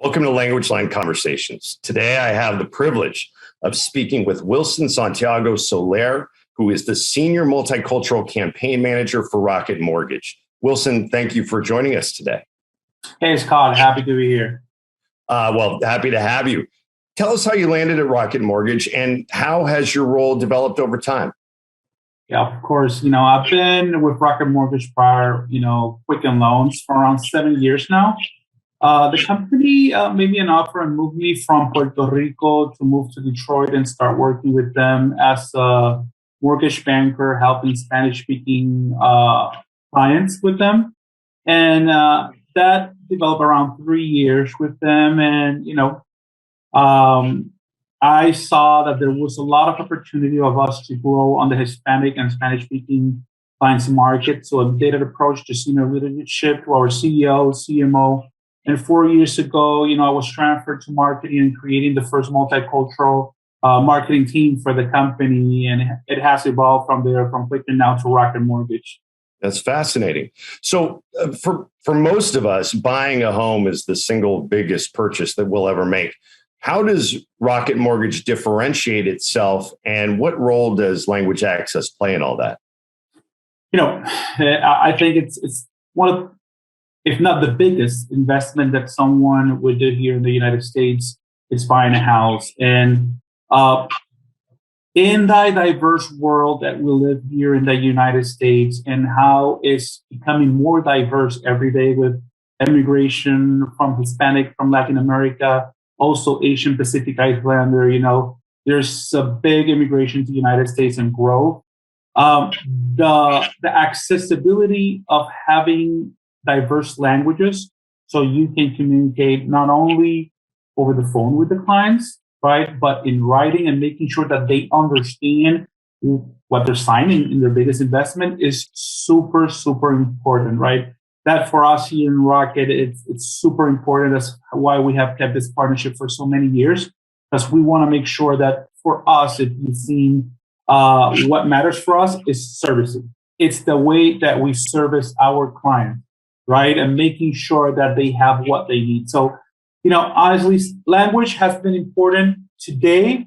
Welcome to Language Line Conversations. Today, I have the privilege of speaking with Wilson Santiago-Soler, who is the Senior Multicultural Campaign Manager for Rocket Mortgage. Wilson, thank you for joining us today. Hey, Scott. Happy to be here. Happy to have you. Tell us how you landed at Rocket Mortgage and how has your role developed over time? Yeah, of course. I've been with Rocket Mortgage prior, Quicken Loans for around 7 years now. The company made me an offer and moved me from Puerto Rico to move to Detroit and start working with them as a mortgage banker, helping Spanish-speaking clients with them. And that developed around 3 years with them. And, I saw that there was a lot of opportunity of us to grow on the Hispanic and Spanish-speaking clients market. So a data approach to senior leadership to our CEO, CMO. And 4 years ago, I was transferred to marketing and creating the first multicultural marketing team for the company. And it has evolved from there, from Quicken now to Rocket Mortgage. That's fascinating. So for most of us, buying a home is the single biggest purchase that we'll ever make. How does Rocket Mortgage differentiate itself, and what role does language access play in all that? I think it's one of, if not the biggest investment that someone would do here in the United States is buying a house. And in the diverse world that we live here in the United States and how it's becoming more diverse every day with immigration from Hispanic, from Latin America, also Asian Pacific Islander, there's a big immigration to the United States and growth. The accessibility of having diverse languages, so you can communicate not only over the phone with the clients, right, but in writing and making sure that they understand what they're signing in their biggest investment is super, super important, right? That for us here in Rocket, it's super important. That's why we have kept this partnership for so many years, because we want to make sure that for us, if you've seen what matters for us is servicing. It's the way that we service our clients, right? And making sure that they have what they need. So, honestly, language has been important. Today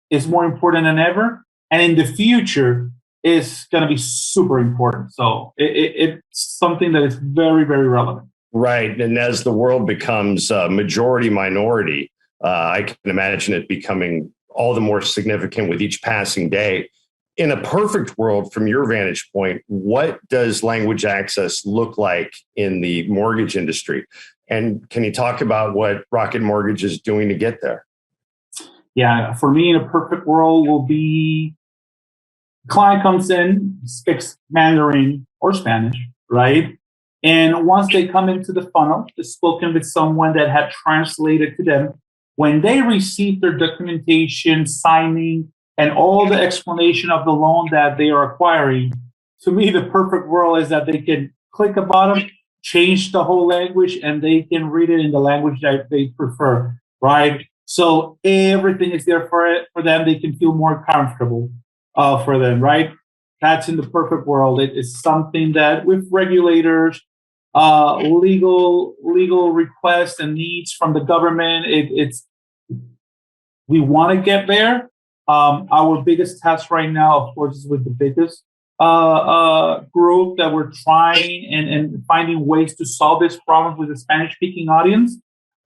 is more important than ever. And in the future, is going to be super important. So it's something that is very, very relevant. Right. And as the world becomes majority minority, I can imagine it becoming all the more significant with each passing day. In a perfect world, from your vantage point, what does language access look like in the mortgage industry? And can you talk about what Rocket Mortgage is doing to get there? Yeah, for me, in a perfect world will be client comes in, speaks Mandarin or Spanish, right? And once they come into the funnel, they've spoken with someone that had translated to them. When they receive their documentation, signing, and all the explanation of the loan that they are acquiring, to me, the perfect world is that they can click a button, change the whole language, and they can read it in the language that they prefer, right? So everything is there for them. They can feel more comfortable for them, right? That's in the perfect world. It is something that with regulators, legal requests and needs from the government, we want to get there. Our biggest task right now, of course, is with the biggest group that we're trying and finding ways to solve this problem with the Spanish-speaking audience.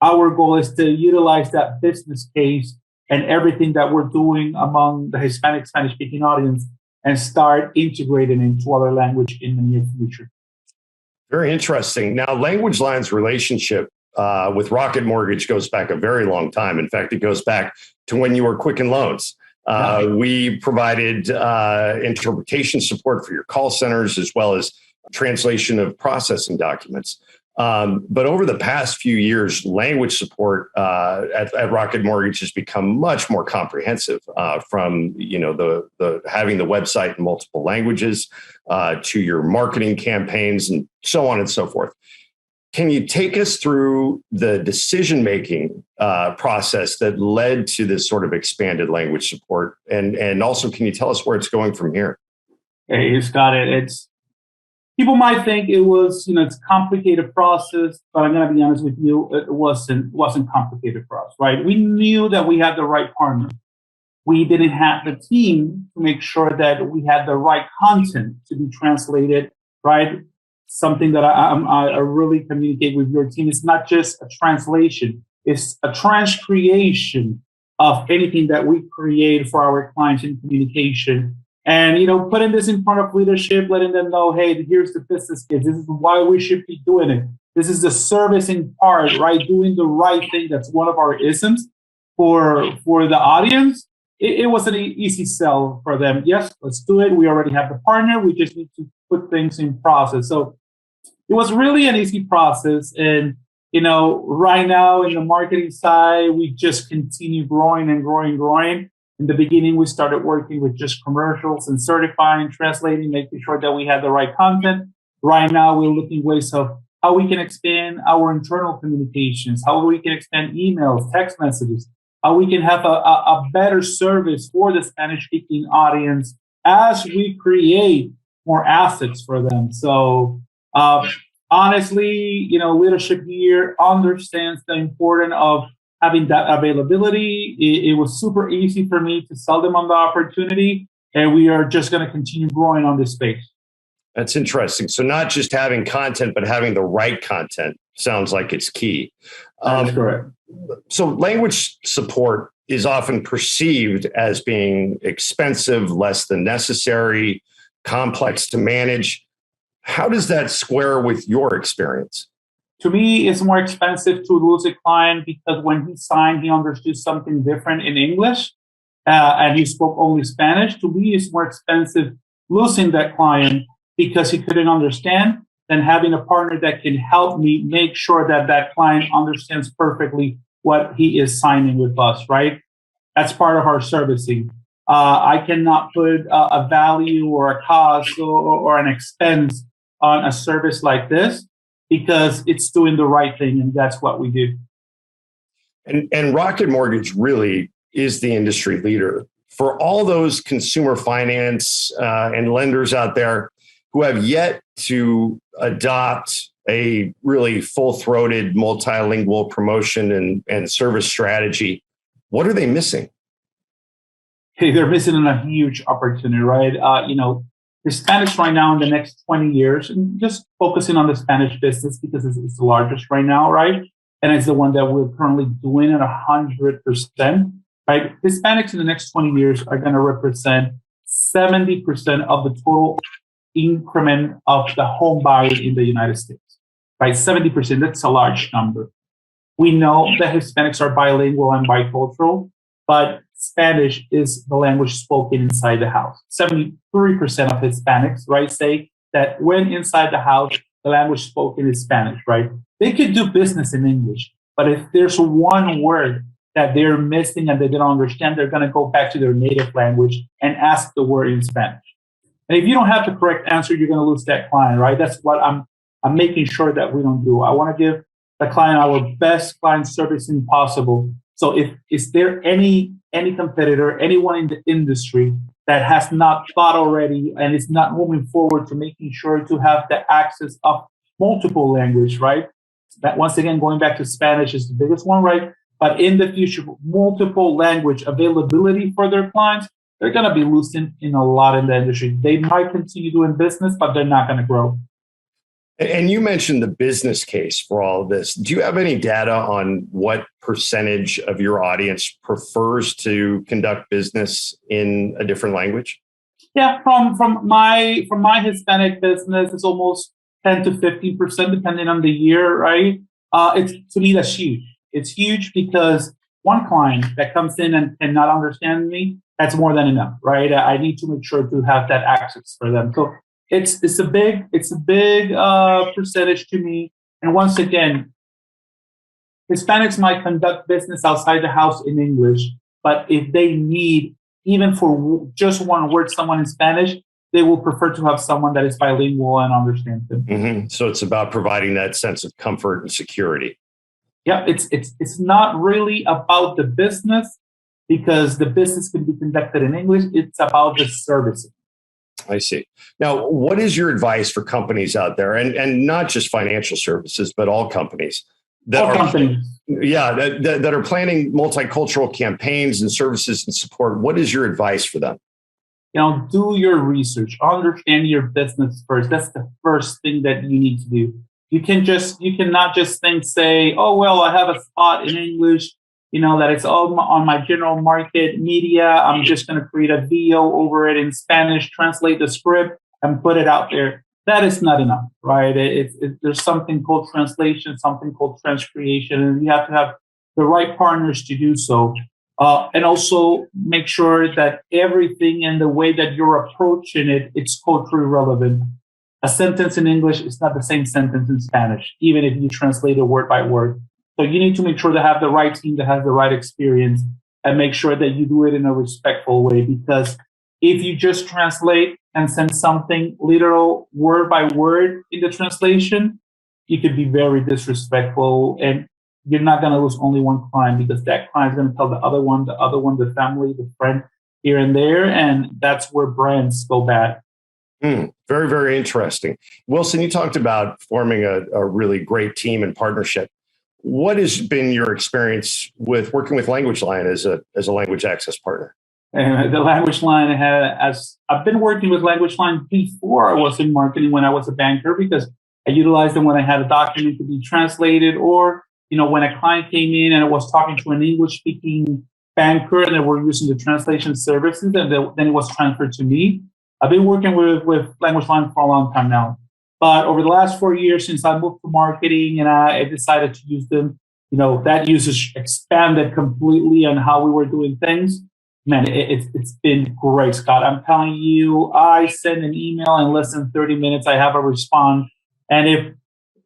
Our goal is to utilize that business case and everything that we're doing among the Hispanic Spanish-speaking audience and start integrating into other language in the near future. Very interesting. Now, Language Line's relationship with Rocket Mortgage goes back a very long time. In fact, it goes back to when you were Quicken Loans. We provided interpretation support for your call centers as well as translation of processing documents. But over the past few years, language support at Rocket Mortgage has become much more comprehensive. From the having the website in multiple languages to your marketing campaigns and so on and so forth. Can you take us through the decision-making process that led to this sort of expanded language support, and also can you tell us where it's going from here? Hey, Scott, it's People might think it was, it's a complicated process, but I'm going to be honest with you, it wasn't complicated for us, right? We knew that we had the right partner. We didn't have the team to make sure that we had the right content to be translated, right? Something that I really communicate with your team. It's not just a translation. It's a transcreation of anything that we create for our clients in communication. And, putting this in front of leadership, letting them know, hey, here's the business case. This is why we should be doing it. This is the servicing part, right? Doing the right thing. That's one of our isms for the audience. It was an easy sell for them. Yes, let's do it. We already have the partner. We just need to put things in process. So it was really an easy process. And, right now in the marketing side, we just continue growing and growing. In the beginning, we started working with just commercials and certifying, translating, making sure that we had the right content. Right now, we're looking ways of how we can expand our internal communications, how we can expand emails, text messages, how we can have a better service for the Spanish-speaking audience as we create more assets for them. So honestly, leadership here understands the importance of having that availability. It was super easy for me to sell them on the opportunity, and we are just going to continue growing on this space. That's interesting. So not just having content, but having the right content sounds like it's key. That's correct. So language support is often perceived as being expensive, less than necessary, complex to manage. How does that square with your experience? To me, it's more expensive to lose a client because when he signed, he understood something different in English and he spoke only Spanish. To me, it's more expensive losing that client because he couldn't understand than having a partner that can help me make sure that that client understands perfectly what he is signing with us, right? That's part of our servicing. I cannot put a value or a cost or an expense on a service like this because it's doing the right thing, and that's what we do. And Rocket Mortgage really is the industry leader. For all those consumer finance and lenders out there who have yet to adopt a really full-throated multilingual promotion and service strategy, what are they missing? Hey, they're missing a huge opportunity, right? Hispanics right now in the next 20 years, and just focusing on the Spanish business because it's the largest right now, right? And it's the one that we're currently doing at 100%, right? Hispanics in the next 20 years are going to represent 70% of the total increment of the home buyer in the United States, right? 70%, that's a large number. We know that Hispanics are bilingual and bicultural, but Spanish is the language spoken inside the house. 73% of Hispanics, right, say that when inside the house, the language spoken is Spanish, right? They could do business in English, but if there's one word that they're missing and they don't understand, they're going to go back to their native language and ask the word in Spanish. And if you don't have the correct answer, you're going to lose that client, right? That's what I'm making sure that we don't do. I want to give the client our best client servicing possible. So is there any competitor, anyone in the industry that has not thought already and is not moving forward to making sure to have the access of multiple language, right? That once again, going back to Spanish is the biggest one, right? But in the future, multiple language availability for their clients, they're going to be losing in a lot in the industry. They might continue doing business, but they're not going to grow. And you mentioned the business case for all of this. Do you have any data on what percentage of your audience prefers to conduct business in a different language? Yeah, from my Hispanic business, it's almost 10 to 15%, depending on the year, right? To me, that's huge. It's huge because one client that comes in and not understand me, that's more than enough, right? I need to make sure to have that access for them. So it's a big percentage to me. And once again, Hispanics might conduct business outside the house in English, but if they need, even for just one word, someone in Spanish, they will prefer to have someone that is bilingual and understands them. Mm-hmm. So it's about providing that sense of comfort and security. Yeah, it's not really about the business because the business can be conducted in English. It's about the services. I see. Now, what is your advice for companies out there, and not just financial services, but all companies that All are, companies. yeah, that are planning multicultural campaigns and services and support? What is your advice for them? Do your research, understand your business first. That's the first thing that you need to do. You cannot just say, oh, well, I have a spot in English, that it's all on my general market media. I'm just going to create a video over it in Spanish, translate the script and put it out there. That is not enough, right? There's something called translation, something called transcreation, and you have to have the right partners to do so. And also make sure that everything and the way that you're approaching it's culturally relevant. A sentence in English is not the same sentence in Spanish, even if you translate it word by word. So you need to make sure to have the right team that has the right experience and make sure that you do it in a respectful way. Because if you just translate and send something literal word by word in the translation, you could be very disrespectful, and you're not going to lose only one client, because that client is going to tell the other one, the family, the friend here and there. And that's where brands go bad. Very, very interesting. Wilson, you talked about forming a really great team and partnership. What has been your experience with working with LanguageLine as a language access partner? And the LanguageLine I've been working with LanguageLine before I was in marketing, when I was a banker, because I utilized them when I had a document to be translated, or when a client came in and I was talking to an English-speaking banker and they were using the translation services, and then it was transferred to me. I've been working with LanguageLine for a long time now. But over the last 4 years, since I moved to marketing and I decided to use them, that usage expanded completely on how we were doing things. Man, it's been great, Scott. I'm telling you, I send an email in less than 30 minutes. I have a response. And if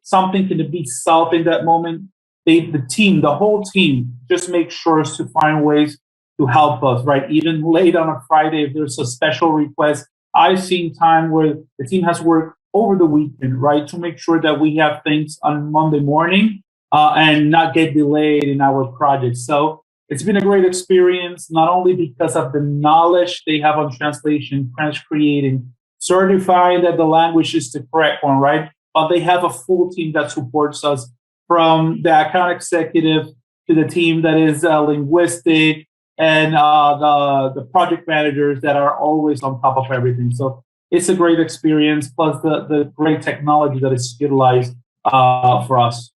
something can be solved in that moment, the whole team just makes sure to find ways to help us, right? Even late on a Friday, if there's a special request, I've seen time where the team has worked over the weekend, right, to make sure that we have things on Monday morning and not get delayed in our projects. So it's been a great experience, not only because of the knowledge they have on translation, transcreating, certifying that the language is the correct one, right? But they have a full team that supports us, from the account executive to the team that is linguistic, and the project managers that are always on top of everything. So it's a great experience, plus the great technology that is utilized for us.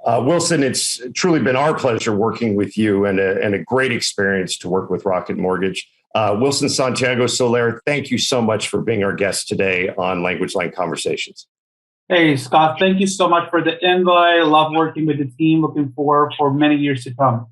Wilson, it's truly been our pleasure working with you, and a great experience to work with Rocket Mortgage. Wilson Santiago-Soler, thank you so much for being our guest today on LanguageLine Conversations. Hey, Scott, thank you so much for the invite. I love working with the team. Looking forward for many years to come.